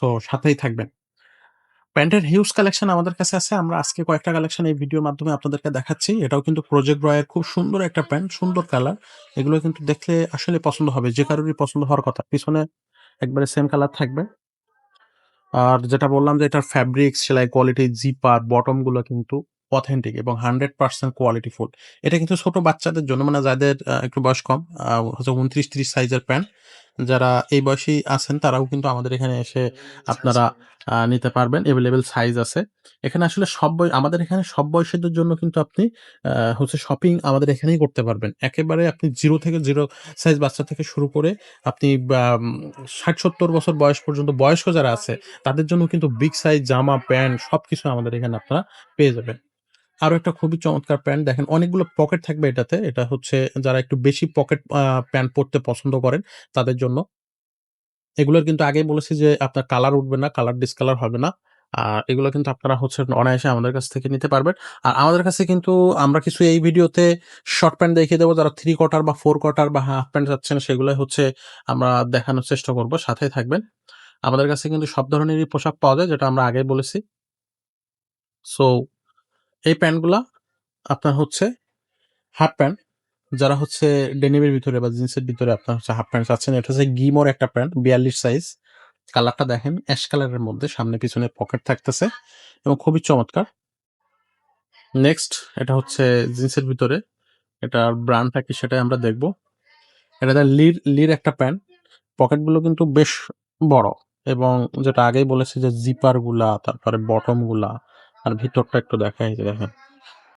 So সাথেই থাকবেন। প্যান্টের হিউজ কালেকশন আমাদের কাছে আছে। আমরা আজকে কয়েকটা কালেকশন এই ভিডিওর মাধ্যমে আপনাদেরকে দেখাচ্ছি। এটাও কিন্তু প্রজেক্ট রয়ের খুব সুন্দর একটা প্যান্ট, সুন্দর কালার। এগুলো কিন্তু দেখলে আসলে পছন্দ হবে। যে কারোরই পছন্দ হওয়ার কথা। পিছনে একবারে সেম কালার থাকবে। আর যেটা বললাম যে এটার ফ্যাব্রিক্স, সেলাই কোয়ালিটি, জিপার, বটম গুলো কিন্তু অথেন্টিক এবং 100% কোয়ালিটি ফুল। এটা কিন্তু ছোট বাচ্চাদের জন্য মানে যাদের একটু বয়স কম হচ্ছে 29-30 সাইজের প্যান্ট। যারা এই বয়সী আছেন তারাও কিন্তু আমাদের এখানে এসে আপনারা নিতে পারবেন। এভেইলেবল সাইজ আছে। এখানে আসলে আমাদের এখানে সব বয়সীদের জন্য কিন্তু আপনি হচ্ছে শপিং আমাদের এখানেই করতে পারবেন। একেবারে আপনি 0 থেকে 0 সাইজ বাচ্চা থেকে শুরু করে আপনি ৬০-৭০ বছর বয়স পর্যন্ত বয়স্ক যারা আছে তাদের জন্য কিন্তু বিগ সাইজ জামা, প্যান্ট সবকিছু আমাদের এখানে আপনারা পেয়ে যাবেন। আরো একটা খুবই চমৎকার প্যান্ট দেখেন অনেকগুলো পকেট থাকবে এটাতে। এটা হচ্ছে যারা একটু বেশি পকেট প্যান্ট পড়তে পছন্দ করেন তাদের জন্য। এগুলোর কিন্তু আগেই বলেছি যে আপনার কালার উঠবে না, কালার ডিসকালার হবে না। এগুলো কিন্তু আপনারা হচ্ছে অনায়াসে আমাদের কাছ থেকে নিতে পারবেন। আর আমাদের কাছে কিন্তু আমরা কিছু এই ভিডিওতে শর্ট প্যান্ট দেখিয়ে দেবো যারা 3 কোয়ার্টার বা 4 কোয়ার্টার বা হাফ প্যান্ট চাচ্ছেন সেগুলাই হচ্ছে আমরা দেখানোর চেষ্টা করব। সাথেই থাকবেন। আমাদের কাছে কিন্তু সব ধরনেরই পোশাক পাওয়া যায় যেটা আমরা আগেই বলেছি। সো এই প্যান্টগুলা আপনার হচ্ছে হাফ প্যান্ট যারা হচ্ছে ডেনিমের ভিতরে বা জিন্সের ভিতরে আপনার হচ্ছে হাফ প্যান্ট চাচ্ছেন, এটা হচ্ছে গিমোর একটা প্যান্ট 42 সাইজ। কালারটা দেখেন অ্যাশ কালারের মধ্যে সামনে পিছনে পকেট থাকতেছে এবং খুবই চমৎকার। নেক্সট এটা হচ্ছে জিন্সের ভিতরে। এটার ব্র্যান্ডটা কি সেটাই আমরা দেখব। এটাতে লির একটা প্যান্ট। পকেটগুলো কিন্তু বেশ বড় এবং যেটা আগেই বলেছি যে জিপার গুলা, তারপরে বটম গুলা আর ভিতরটা একটু দেখাই যে দেখেন।